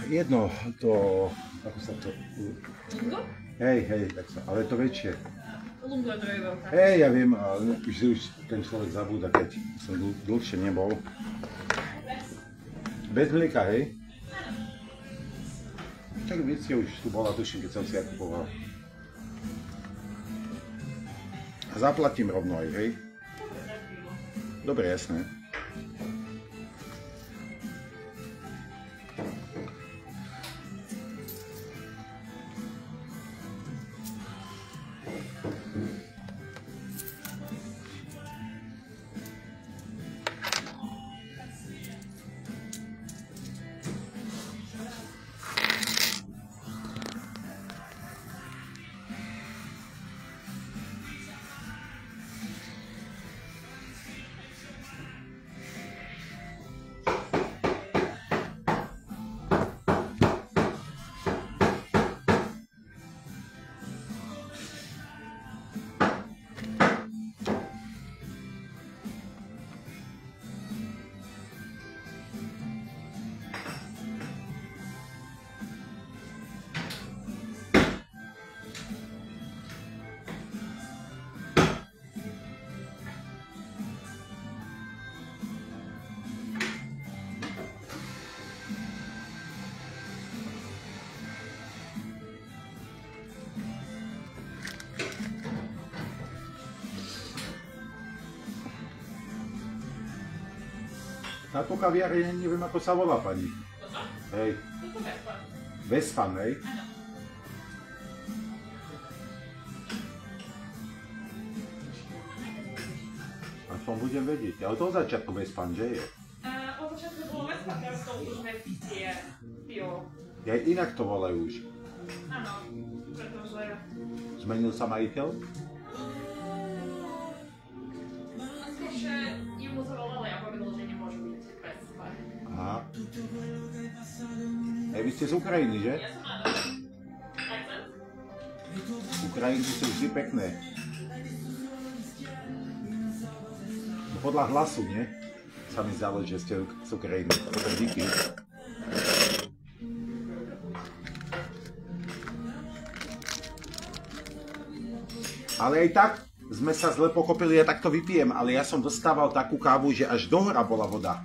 jedno, to, ako sa to... Lungo? Hej, tak sa, ale to väčšie. Lungo je veľká. Hej, ja viem, ale už ten človek zabúda, keď som dlhšie nebol. Bez mlieka, hej? Tak viete, už tu bola, tuším, keď som si ja kupoval. A zaplatím rovno aj, hej? Dobre, jasné. Táto kaviareň, neviem ako sa volá, pani. Hej. Vespan, hej? Áno. Aspoň budem vedieť, ale to od začiatku Vespan, že je? Od začiatku bolo Vespan, teraz to už je bio. Ja inak to volajú už. Áno, pretože... Zmenil sa majiteľ? Skôršie ju zavolali a povedal, že nemôžu byť Vespan. Aha. Vy ste z Ukrajiny, že? Ja som áno. Ukrajinci sú vždy pekné. Podľa hlasu, nie? Sa mi zdalo, že ste z Ukrajiny. Potom díky. Ale aj tak sme sa zle pochopili, ja takto vypijem, ale ja som dostával takú kávu, že až do hora bola voda.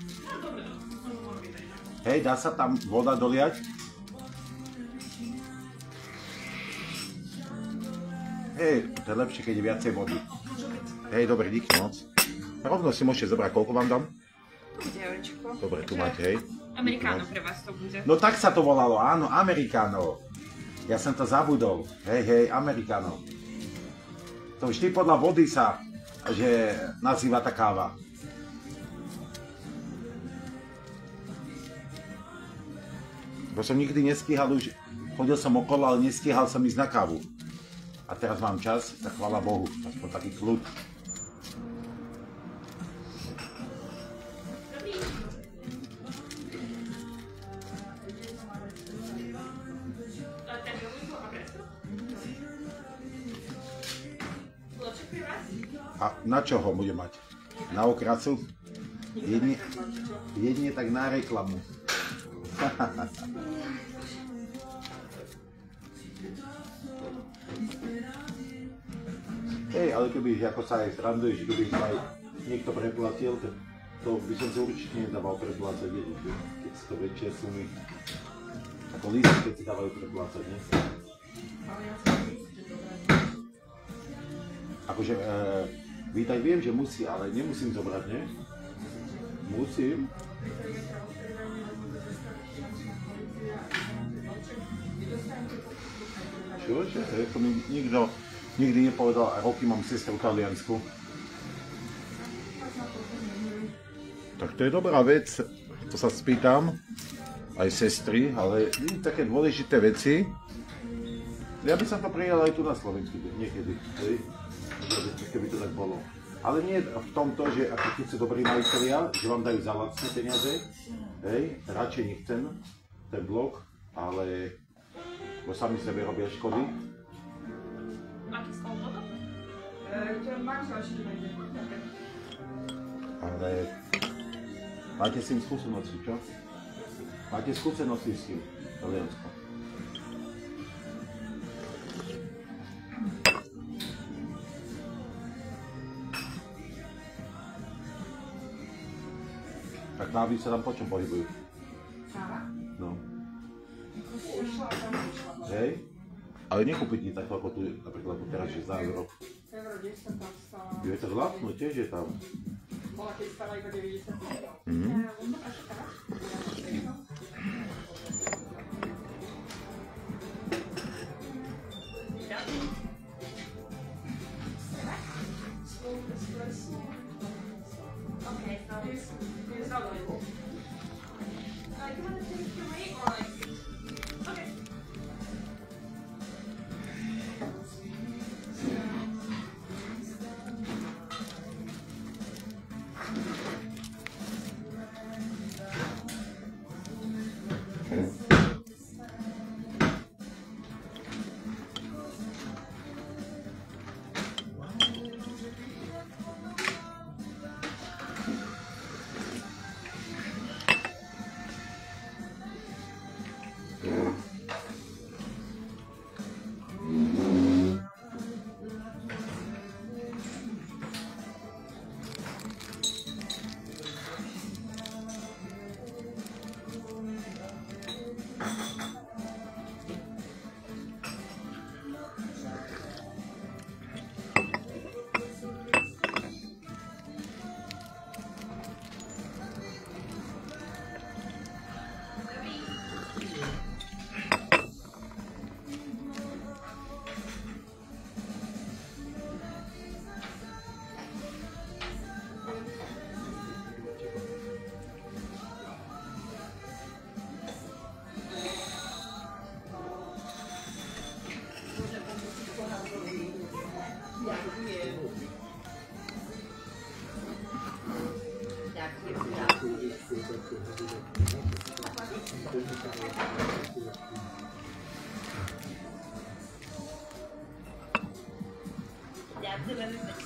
Hej, dá sa tam voda doliať? Hej, to je lepšie, keď je viacej vody. Hej, dobre, díky moc. Rovno si môžete zobrať, koľko vám dám? Bude eurečko. Dobre, tu máte, hej. Amerikáno pre vás to bude. No tak sa to volalo, áno, Amerikáno. Ja som to zabudol. Hej, Amerikáno. To vždy podľa vody sa, že nazýva tá káva. Bo som nikdy nestíhal už, chodil som okolo, ale nestíhal som ísť na kávu. A teraz mám čas, tak chvála Bohu, aspoň taký kľud. A na čo ho bude mať? Na okracu? Jedine tak na reklamu. Hej, ale keby, ako sa aj sranduješ, keby sa aj niekto preplatil, to by som si určite nedával preplácať, keď sú to väčšie sumy. Ako lísty, keď si dávajú preplácať, nie? Akože, vítaj, viem, že musí, ale nemusím zobrať, nie? Musím. Čože? To mi nikto nikdy nepovedal, a roky mám sestru v Taliansku. Tak to je dobrá vec, to sa spýtam, aj sestry, ale také dôležité veci. Ja by som to prijal aj tu na Slovensku niekedy, keby to tak bolo. Ale nie v tomto, že ako keď sú dobrí majitelia, že vám dajú za lacné peniaze, hej, radšej nechcem ten blok, ale bo sami sebe robia škody. Máte skôr? Ale máte s tým skúsenosti, čo? Máte skúsenosti s tým? Taliansko. A kávy sa tam po čom pohybujú? Káva? No. Ušla a tam ušla. Hej? Ale nekúpiť ni takto ako tu, napríklad ako teraz, že za euro. Euro 10 tam stala. Je to vlastno, tiež je tam. Bola keď stala iba 90 eur. Mhm. Okay, so here's not going. You want to take your weight or like? Okay. Ďakujem.